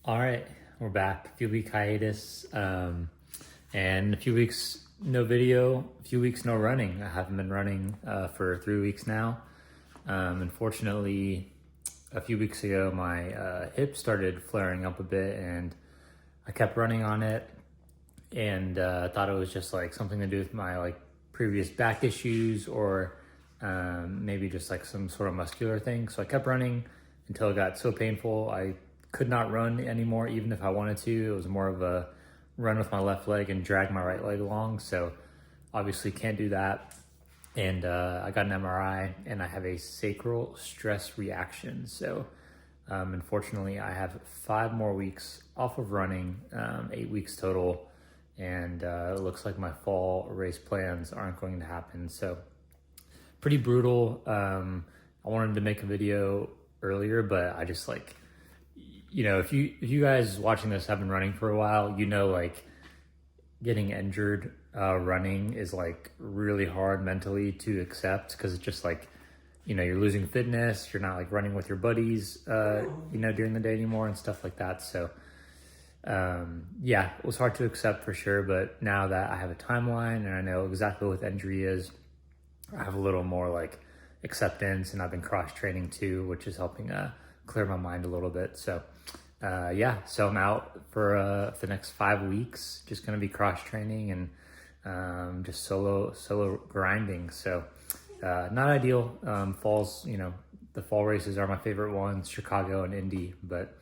All right, we're back. A few week hiatus, and a few weeks no video, a few weeks no running. I haven't been running for 3 weeks now. Unfortunately, a few weeks ago, my hip started flaring up a bit, and I kept running on it, and thought it was just like something to do with my like previous back issues, or maybe just like some sort of muscular thing. So I kept running until it got so painful I could not run anymore, even if I wanted to. It was more of a run with my left leg and drag my right leg along. So obviously can't do that. And I got an MRI and I have a sacral stress reaction. So unfortunately, I have 5 more weeks off of running, 8 weeks total. And it looks like my fall race plans aren't going to happen. So pretty brutal. I wanted to make a video earlier, but I just like, if you guys watching this have been running for a while, like getting injured running is like really hard mentally to accept, because it's just like, you're losing fitness, you're not like running with your buddies, during the day anymore and stuff like that. So it was hard to accept for sure. But now that I have a timeline and I know exactly what the injury is, I have a little more like acceptance, and I've been cross training too, which is helping clear my mind a little bit. So so I'm out for the next 5 weeks, just gonna be cross training and just solo grinding. So not ideal. Falls, the fall races are my favorite ones, Chicago and Indy, but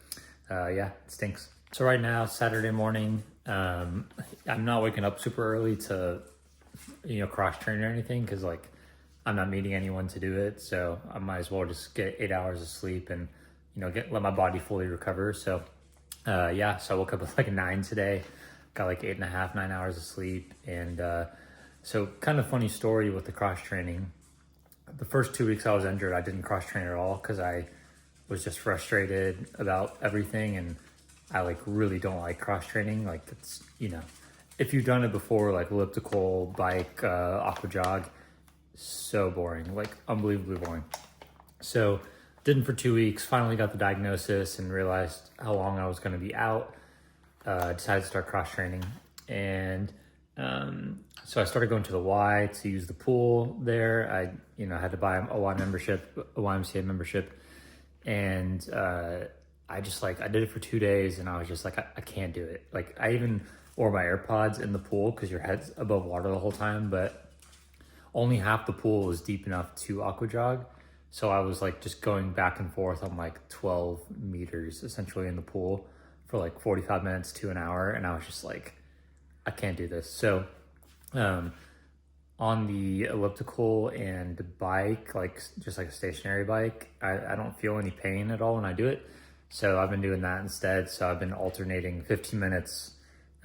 it stinks. So right now, Saturday morning, I'm not waking up super early to cross train or anything, because like I'm not meeting anyone to do it. So I might as well just get 8 hours of sleep and let my body fully recover. So so I woke up at like 9 today, got like 8.5, 9 hours of sleep. And so kind of funny story with the cross training. The first 2 weeks I was injured, I didn't cross train at all, because I was just frustrated about everything. And I like really don't like cross training. Like it's, if you've done it before, like elliptical, bike, aqua jog, so boring, like unbelievably boring. So didn't for 2 weeks, finally got the diagnosis and realized how long I was going to be out. Decided to start cross training. And so I started going to the Y to use the pool there. I had to buy a Y membership, a YMCA membership. And I did it for 2 days, and I was just like, I can't do it. Like I even wore my AirPods in the pool, because your head's above water the whole time, but only half the pool was deep enough to aqua jog. So I was like just going back and forth on like 12 meters essentially in the pool for like 45 minutes to an hour. And I was just like, I can't do this. So on the elliptical and bike, like just like a stationary bike, I don't feel any pain at all when I do it. So I've been doing that instead. So I've been alternating 15 minutes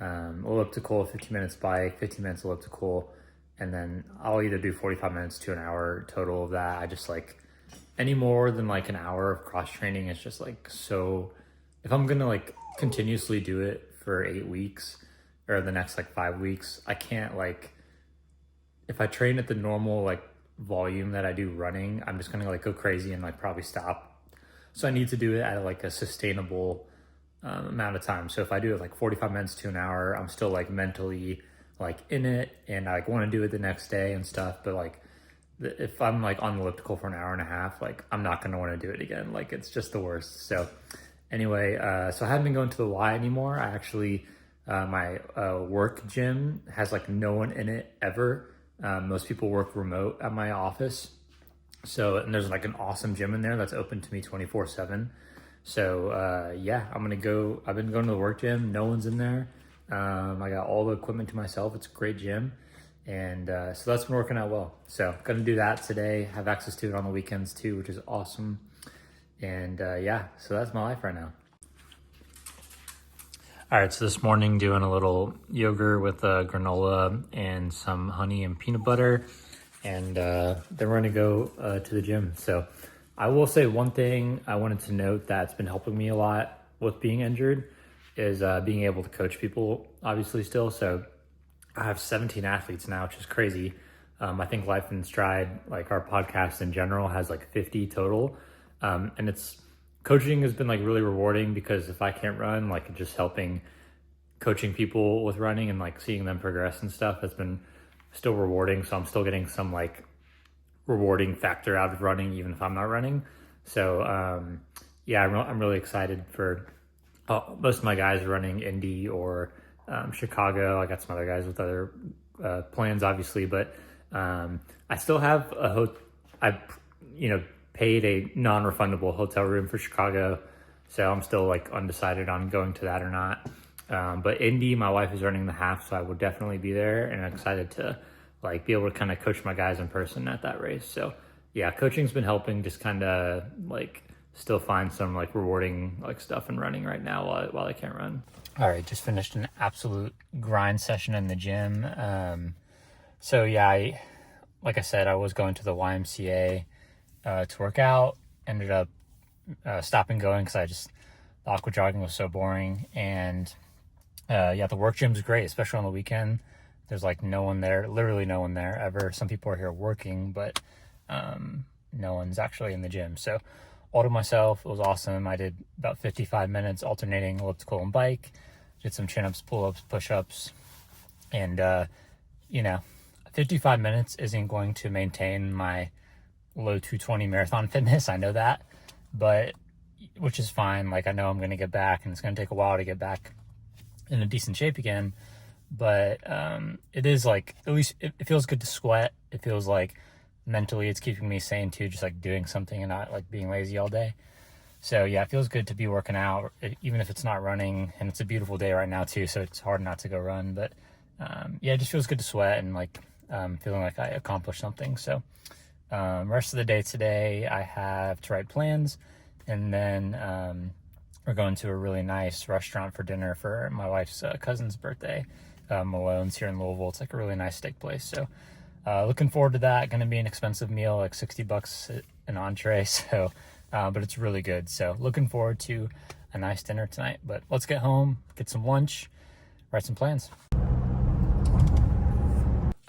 elliptical, 15 minutes bike, 15 minutes elliptical. And then I'll either do 45 minutes to an hour total of that. I just like any more than like an hour of cross training. It's just like, so if I'm going to like continuously do it for 8 weeks or the next like 5 weeks, I can't like, if I train at the normal like volume that I do running, I'm just going to like go crazy and like probably stop. So I need to do it at like a sustainable amount of time. So if I do it like 45 minutes to an hour, I'm still like mentally like in it, and I like want to do it the next day and stuff. But like if I'm like on the elliptical for an hour and a half, like I'm not going to want to do it again. Like it's just the worst. So anyway, so I haven't been going to the Y anymore. I actually, my work gym has like no one in it ever. Most people work remote at my office. So, and there's like an awesome gym in there that's open to me 24/7. So I'm gonna go. I've been going to the work gym. No one's in there. I got all the equipment to myself. It's a great gym. And so that's been working out well. So gonna do that today. Have access to it on the weekends too, which is awesome. And so that's my life right now. All right, so this morning doing a little yogurt with granola and some honey and peanut butter. And then we're gonna go to the gym. So I will say one thing I wanted to note that's been helping me a lot with being injured is being able to coach people, obviously still. So I have 17 athletes now, which is crazy. I think Life in Stride, like our podcast in general, has like 50 total. And it's coaching has been like really rewarding because if I can't run, like just helping coaching people with running and like seeing them progress and stuff has been still rewarding. So I'm still getting some like rewarding factor out of running, even if I'm not running. So yeah, I'm really excited for most of my guys running Indy or Chicago. I got some other guys with other plans, obviously, but I still have I paid a non-refundable hotel room for Chicago, so I'm still like undecided on going to that or not. But Indy, my wife is running the half, so I will definitely be there, and I'm excited to like be able to kind of coach my guys in person at that race. So yeah, coaching's been helping just kind of like still find some like rewarding like stuff in running right now while I can't run. All right, just finished an absolute grind session in the gym. So yeah, like I said, I was going to the YMCA to work out. Ended up stopping going because the aqua jogging was so boring. And yeah, the work gym's great, especially on the weekend. There's like no one there, literally no one there ever. Some people are here working, but no one's actually in the gym. So all to myself, it was awesome. I did about 55 minutes alternating elliptical and bike, did some chin-ups, pull-ups, push-ups, and 55 minutes isn't going to maintain my low 220 marathon fitness. I know that, but which is fine. Like I know I'm going to get back, and it's going to take a while to get back in a decent shape again. But it is like, at least it feels good to sweat. It feels like mentally it's keeping me sane too, just like doing something and not like being lazy all day. So yeah, it feels good to be working out, even if it's not running. And it's a beautiful day right now too, so it's hard not to go run. But yeah, it just feels good to sweat and like feeling like I accomplished something. So rest of the day today, I have to write plans, and then we're going to a really nice restaurant for dinner for my wife's cousin's birthday. Malone's here in Louisville. It's like a really nice steak place. So looking forward to that. Going to be an expensive meal, like $60 an entree. So, but it's really good. So looking forward to a nice dinner tonight. But let's get home, get some lunch, write some plans.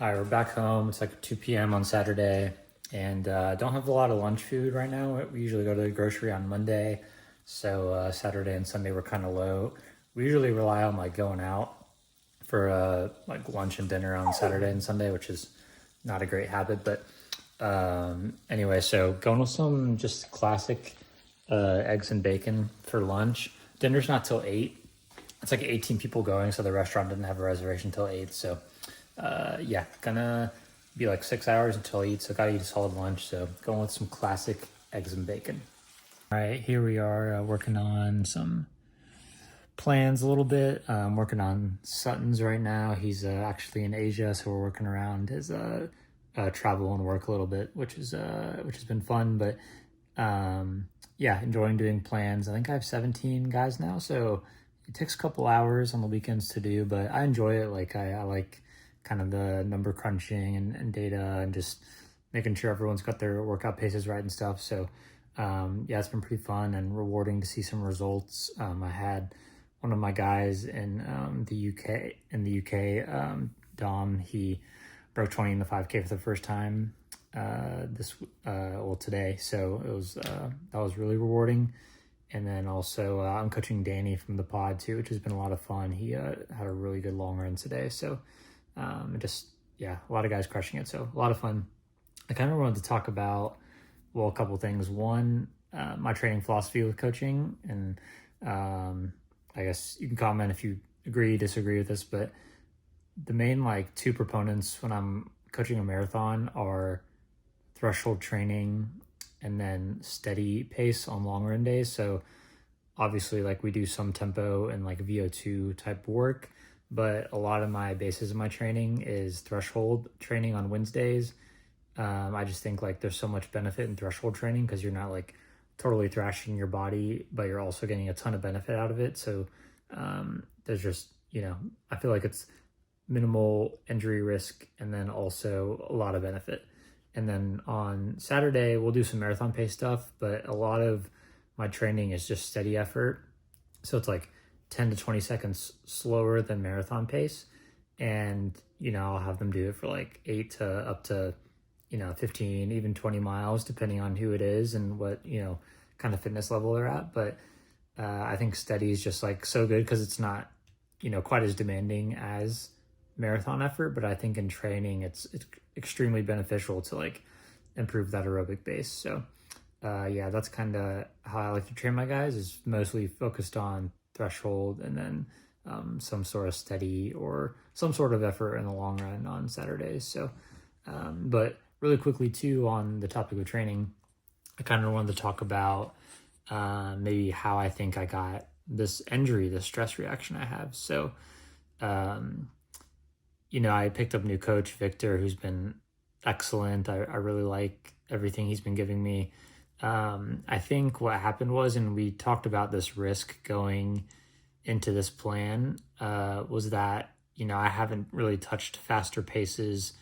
All right, we're back home. It's like 2 p.m. on Saturday, and don't have a lot of lunch food right now. We usually go to the grocery on Monday, so Saturday and Sunday we're kind of low. We usually rely on like going out for like lunch and dinner on Saturday and Sunday, which is not a great habit. But anyway, so going with some just classic eggs and bacon for lunch. Dinner's not till 8. It's like 18 people going, so the restaurant didn't have a reservation till 8. So yeah, gonna be like 6 hours until I eat, so gotta eat a solid lunch. So going with some classic eggs and bacon. All right, here we are working on some plans a little bit. Working on Sutton's right now. He's actually in Asia, so we're working around his travel and work a little bit, which has been fun. But yeah, enjoying doing plans. I think I have 17 guys now, so it takes a couple hours on the weekends to do, but I enjoy it. Like I like kind of the number crunching and data and just making sure everyone's got their workout paces right and stuff. So yeah, it's been pretty fun and rewarding to see some results. I had one of my guys in the UK, Dom, he broke 20 in the 5K for the first time today. So it was that was really rewarding. And then also I'm coaching Danny from the pod too, which has been a lot of fun. He had a really good long run today. So a lot of guys crushing it. So a lot of fun. I kind of wanted to talk about, well, a couple things. One, my training philosophy with coaching, and I guess you can comment if you agree, disagree with this, but the main like two proponents when I'm coaching a marathon are threshold training and then steady pace on long run days. So obviously like we do some tempo and like VO2 type work, but a lot of my basis of my training is threshold training on Wednesdays. I just think like there's so much benefit in threshold training because you're not like totally thrashing your body, but you're also getting a ton of benefit out of it. So there's just, I feel like it's minimal injury risk and then also a lot of benefit. And then on Saturday, we'll do some marathon pace stuff, but a lot of my training is just steady effort. So it's like 10 to 20 seconds slower than marathon pace. And, I'll have them do it for like 8 to up to, 15, even 20 miles, depending on who it is and what, kind of fitness level they're at. But I think steady is just like so good because it's not, quite as demanding as marathon effort. But I think in training, it's extremely beneficial to like improve that aerobic base. So yeah, that's kind of how I like to train my guys, is mostly focused on threshold and then some sort of steady or some sort of effort in the long run on Saturdays. So, but really quickly too, on the topic of training, I kind of wanted to talk about maybe how I think I got this injury, this stress reaction I have. So, I picked up a new coach, Victor, who's been excellent. I really like everything he's been giving me. I think what happened was, and we talked about this risk going into this plan, was that, I haven't really touched faster paces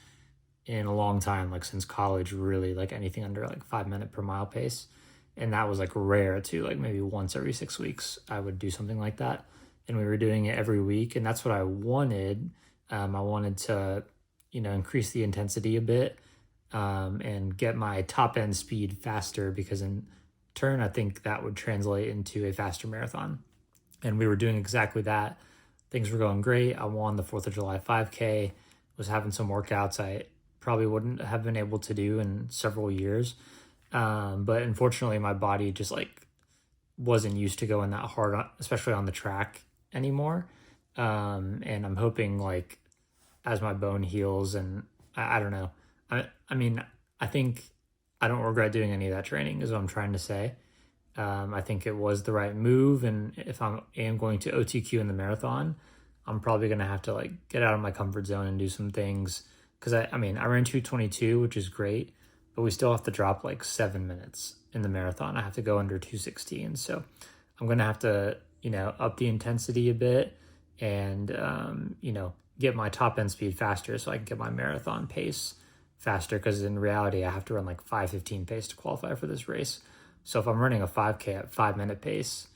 in a long time, like since college, really, like anything under like 5 minute per mile pace. And that was like rare too, like maybe once every 6 weeks, I would do something like that. And we were doing it every week. And that's what I wanted. I wanted to, increase the intensity a bit and get my top end speed faster, because in turn, I think that would translate into a faster marathon. And we were doing exactly that. Things were going great. I won the 4th of July 5K, was having some workouts I probably wouldn't have been able to do in several years. But unfortunately, my body just like wasn't used to going that hard, especially on the track anymore. And I'm hoping like as my bone heals, and I don't know. I mean, I think I don't regret doing any of that training, is what I'm trying to say. I think it was the right move. And if I am going to OTQ in the marathon, I'm probably going to have to like get out of my comfort zone and do some things. Cause I ran 2:22, which is great, but we still have to drop like 7 minutes in the marathon. I have to go under 2:16. So I'm going to have to, up the intensity a bit and, get my top end speed faster so I can get my marathon pace faster. Cause in reality, I have to run like 5:15 pace to qualify for this race. So if I'm running a 5K at 5 minute pace,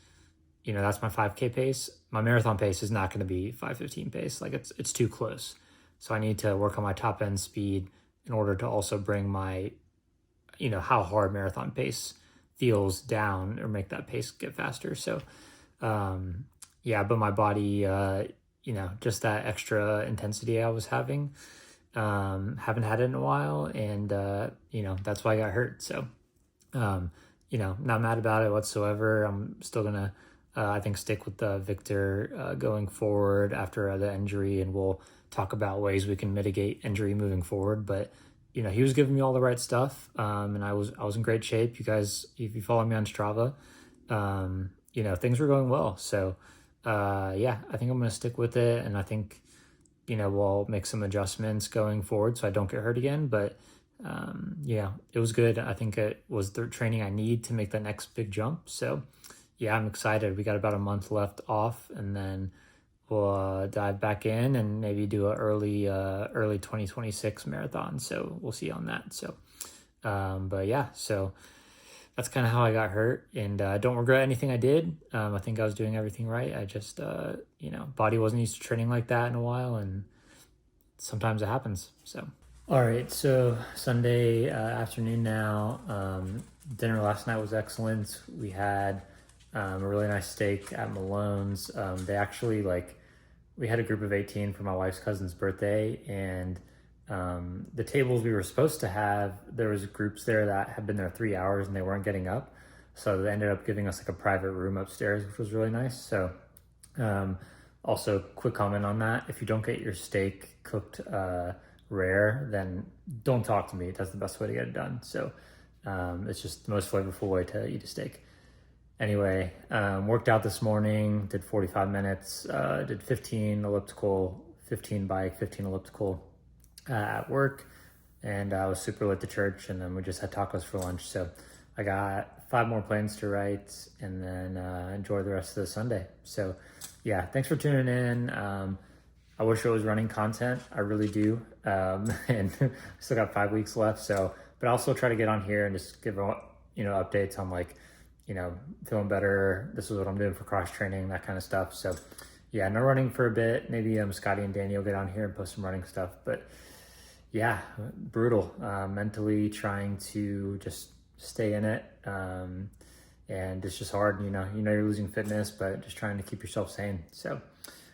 that's my 5K pace. My marathon pace is not going to be 5:15 pace. Like it's too close. So I need to work on my top end speed in order to also bring my, how hard marathon pace feels down, or make that pace get faster. So, yeah, but my body, just that extra intensity I was having, haven't had it in a while. And, that's why I got hurt. So, not mad about it whatsoever. I'm still going to, I think, stick with Victor going forward after the injury, and we'll talk about ways we can mitigate injury moving forward. But, he was giving me all the right stuff, and I was in great shape. You guys, if you follow me on Strava, things were going well. So, yeah, I think I'm going to stick with it, and I think, we'll make some adjustments going forward so I don't get hurt again. But yeah, it was good. I think it was the training I need to make the next big jump. So yeah, I'm excited. We got about a month left off, and then we'll dive back in and maybe do a early 2026 marathon. So we'll see on that. So, but yeah, so that's kind of how I got hurt, and I don't regret anything I did. I think I was doing everything right. I just, body wasn't used to training like that in a while, and sometimes it happens. So. All right, so Sunday afternoon now. Dinner last night was excellent. We had a really nice steak at Malone's. They actually we had a group of 18 for my wife's cousin's birthday, and the tables we were supposed to have, there was groups there that had been there 3 hours and they weren't getting up. So they ended up giving us like a private room upstairs, which was really nice. So also quick comment on that. If you don't get your steak cooked rare, then don't talk to me. That's the best way to get it done. So it's just the most flavorful way to eat a steak. Anyway, worked out this morning, did 45 minutes, did 15 elliptical, 15 bike, 15 elliptical at work, and I was super late to church, and then we just had tacos for lunch. So I got 5 more planes to write, and then enjoy the rest of the Sunday. So yeah, thanks for tuning in. I wish I was running content. I really do. And still got 5 weeks left. So, but I'll still try to get on here and just give, updates on feeling better. This is what I'm doing for cross training, that kind of stuff. So yeah, no running for a bit. Maybe Scotty and Danny will get on here and post some running stuff. But yeah, brutal. Mentally trying to just stay in it. and it's just hard. You're losing fitness, but just trying to keep yourself sane. So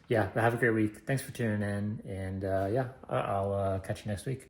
yeah, but have a great week. Thanks for tuning in, and yeah, I'll catch you next week.